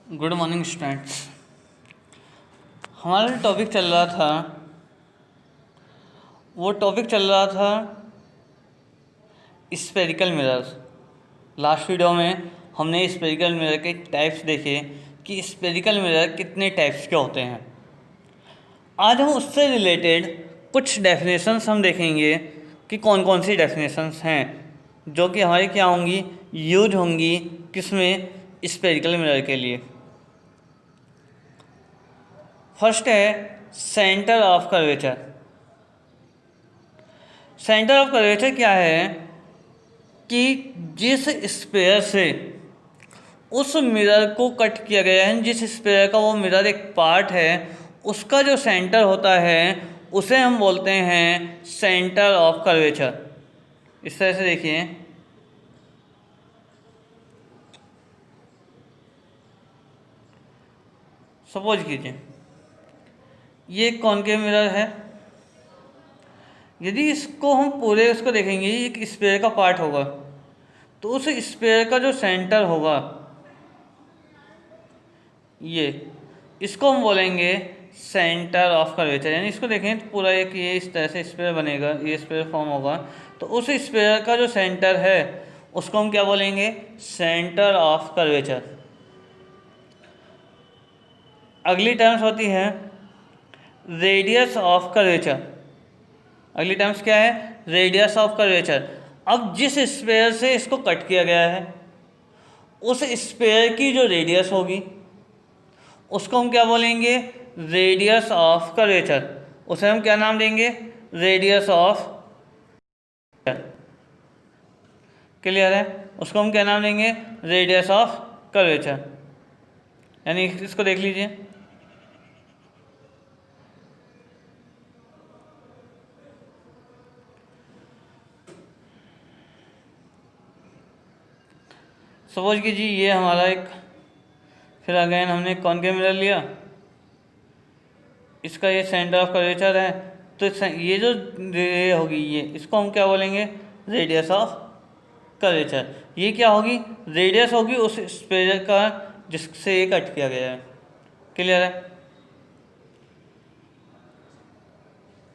Good morning students. हमारा topic चल रहा था स्फेरिकल मिरर्स। लास्ट वीडियो में हमने स्फेरिकल मिरर के टाइप्स देखे कि स्फेरिकल मिरर कितने टाइप्स के होते हैं। आज हम उससे रिलेटेड कुछ डेफिनेशंस हम देखेंगे कि कौन कौन सी डेफिनेशंस हैं जो कि हमारी क्या होंगी, यूज होंगी किसमें, स्फेरिकल मिरर के लिए। फर्स्ट है centre of curvature. Centre of curvature क्या है कि जिस स्पेयर से उस मिरर को कट किया गया है, जिस स्पेयर का वो मिरर एक पार्ट है, उसका जो सेंटर होता है उसे हम बोलते हैं सेंटर ऑफ कर्वेचर। इस तरह से देखिए, सपोज कीजिए ये एक कॉनकेव मिरर है। यदि इसको हम पूरे उसको देखेंगे, एक स्पेयर का पार्ट होगा, तो उस स्पेयर का जो सेंटर होगा ये, इसको हम बोलेंगे सेंटर ऑफ कर्वेचर। यानी इसको देखें तो पूरा एक ये इस तरह से स्पेयर बनेगा, ये स्पेयर फॉर्म होगा, तो उस स्पेयर का जो सेंटर है उसको हम क्या बोलेंगे, सेंटर ऑफ कर्वेचर। अगली टर्म्स होती है रेडियस ऑफ कर्वेचर। अगली टर्म्स क्या है, रेडियस ऑफ कर्वेचर। अब जिस स्पेयर से इसको कट किया गया है उस स्पेयर की जो रेडियस होगी उसको हम क्या बोलेंगे, रेडियस ऑफ कर्वेचर। उसे हम क्या नाम देंगे, रेडियस ऑफ। क्लियर है? उसको हम क्या नाम देंगे, रेडियस ऑफ कर्वेचर। यानी इसको देख लीजिए, सपोज कीजिए ये हमारा एक, फिर अगेन हमने कॉनकेव मिरर लिया, इसका ये सेंटर ऑफ कर्वेचर है, तो ये जो रे होगी ये, इसको हम क्या बोलेंगे, रेडियस ऑफ कर्वेचर। ये क्या होगी, रेडियस होगी उस स्पेयर का जिससे ये कट किया गया है। क्लियर है?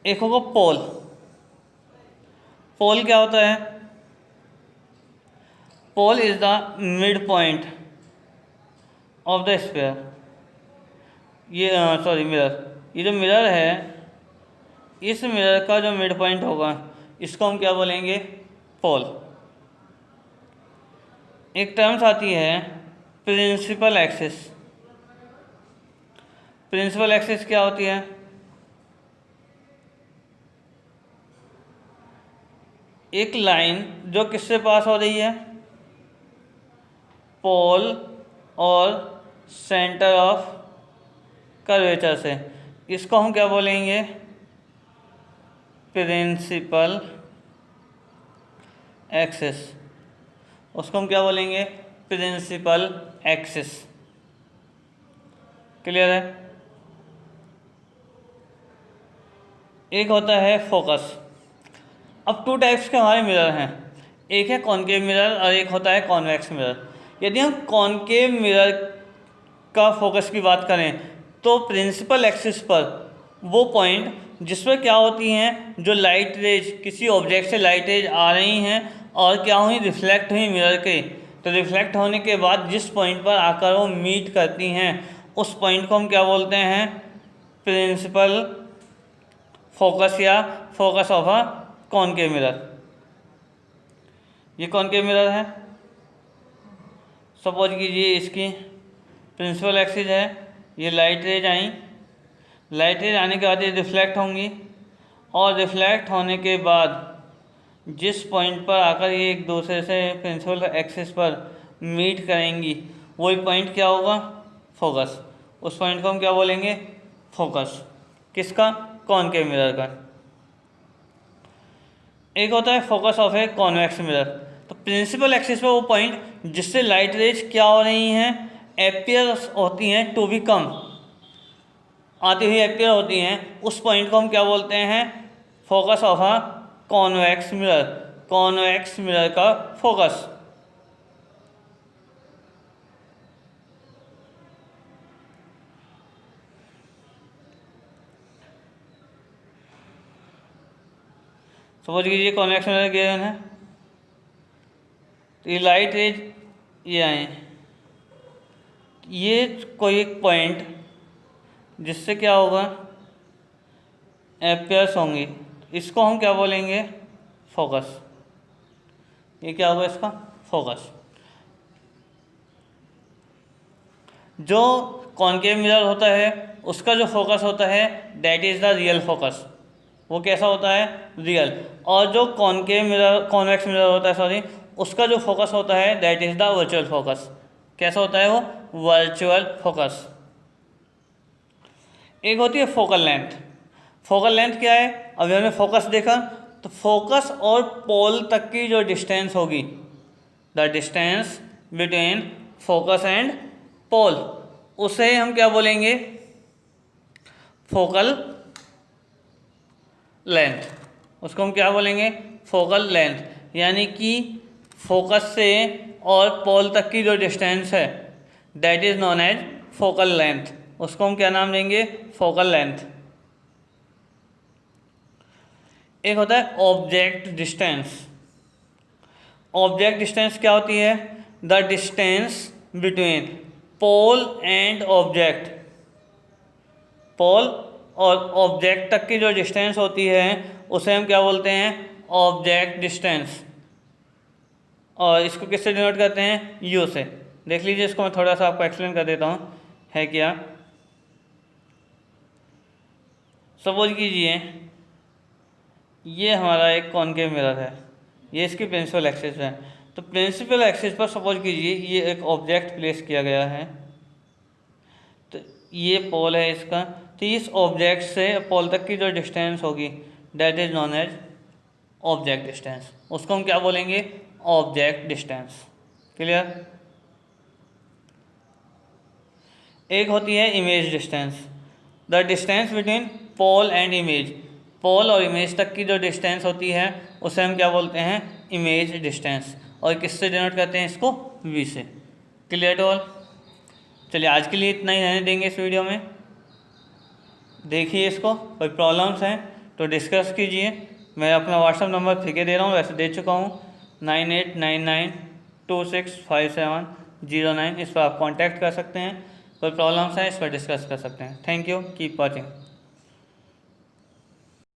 एक होगा पोल। पोल क्या होता है, pole is the mid point of the sphere. ये सॉरी मिरर, ये जो मिरर है, इस मिरर का जो मिड पॉइंट होगा इसको हम क्या बोलेंगे, पोल। एक टर्म्स आती है प्रिंसिपल एक्सिस। प्रिंसिपल एक्सिस क्या होती है, एक लाइन जो किससे पास हो रही है, पोल और सेंटर ऑफ कर्वेचर से। इसको हम क्या बोलेंगे, प्रिंसिपल एक्सिस। उसको हम क्या बोलेंगे, प्रिंसिपल एक्सिस। क्लियर है? एक होता है फोकस। अब टू टाइप्स के हमारे मिरर हैं, एक है कॉनकेव मिरर और एक होता है कॉन्वेक्स मिरर। यदि हम कॉनकेव मिरर का फोकस की बात करें तो प्रिंसिपल एक्सिस पर वो पॉइंट जिस पर क्या होती हैं, जो लाइट रेज, किसी ऑब्जेक्ट से लाइट रेज आ रही हैं और क्या हुई, रिफ्लेक्ट हुई मिरर के, तो रिफ्लेक्ट होने के बाद जिस पॉइंट पर आकर वो मीट करती हैं उस पॉइंट को हम क्या बोलते हैं, प्रिंसिपल फोकस या focus of a concave mirror. ये कॉनकेव मिरर है, सपोज कीजिए इसकी प्रिंसिपल एक्सिस है, ये लाइट रेज आई, लाइट रेज आने के बाद ये रिफ्लेक्ट होंगी और रिफ्लेक्ट होने के बाद जिस पॉइंट पर आकर ये एक दूसरे से प्रिंसिपल एक्सिस पर मीट करेंगी वही पॉइंट क्या होगा, फोकस। उस पॉइंट को हम क्या बोलेंगे, फोकस। किसका, कॉनकेव मिरर का। एक होता है focus of a convex mirror. तो प्रिंसिपल एक्सिस पर वो पॉइंट जिससे लाइट रेज क्या हो रही हैं, एपियर होती हैं, टू बी कम, आती हुई एपियर होती हैं, उस पॉइंट को हम क्या बोलते हैं, focus of a convex mirror. Convex mirror का फोकस। सपोज कीजिए कॉन्वेक्स मिरर गिवन है, तो ये लाइट रेज ये आए, ये कोई एक पॉइंट जिससे क्या होगा एपियर्स होंगी, इसको हम क्या बोलेंगे फोकस। ये क्या होगा इसका फोकस। जो कॉनकेव मिरर होता है उसका जो फोकस होता है that is the real focus. वो कैसा होता है रियल। और जो कॉनकेव मिरर कॉन्वेक्स मिरर होता है सॉरी, उसका जो फोकस होता है that is the virtual focus. कैसा होता है वो वर्चुअल फोकस। एक होती है फोकल लेंथ। फोकल लेंथ क्या है, अभी हमने फोकस देखा, तो फोकस और पोल तक की जो डिस्टेंस होगी, the distance between focus and pole, उसे हम क्या बोलेंगे फोकल लेंथ। उसको हम क्या बोलेंगे फोकल लेंथ। यानी कि फोकस से और पोल तक की जो डिस्टेंस है that is known as focal length. उसको हम क्या नाम देंगे फोकल लेंथ। एक होता है ऑब्जेक्ट डिस्टेंस। ऑब्जेक्ट डिस्टेंस क्या होती है, the distance between pole and object. Pole और ऑब्जेक्ट तक की जो डिस्टेंस होती है उसे हम क्या बोलते हैं ऑब्जेक्ट डिस्टेंस। और इसको किससे डिनोट करते हैं यू से। देख लीजिए, इसको मैं थोड़ा सा आपको एक्सप्लेन कर देता हूँ है क्या। सपोज कीजिए ये हमारा एक कॉनकेव मिरर है, ये इसकी प्रिंसिपल एक्सिस है। तो प्रिंसिपल एक्सिस पर सपोज कीजिए ये एक ऑब्जेक्ट प्लेस किया गया है, तो ये पोल है इसका। तो इस ऑब्जेक्ट से पोल तक की जो डिस्टेंस होगी that is known as object distance. उसको हम क्या बोलेंगे ऑब्जेक्ट डिस्टेंस। क्लियर। एक होती है image distance, the distance between pole and image. Pole और इमेज तक की जो डिस्टेंस होती है उसे हम क्या बोलते हैं इमेज डिस्टेंस। और किससे डिनोट करते हैं इसको वी से। Clear to all. चलिए आज के लिए इतना ही रहने देंगे इस वीडियो में। देखिए इसको, कोई प्रॉब्लम्स हैं तो डिस्कस कीजिए। मैं अपना व्हाट्सअप नंबर फिर के दे रहा हूँ, वैसे दे चुका हूँ 9899265709। इस पर आप कांटेक्ट कर सकते हैं। कोई प्रॉब्लम्स हैं इस पर डिस्कस कर सकते हैं। Thank you, keep watching.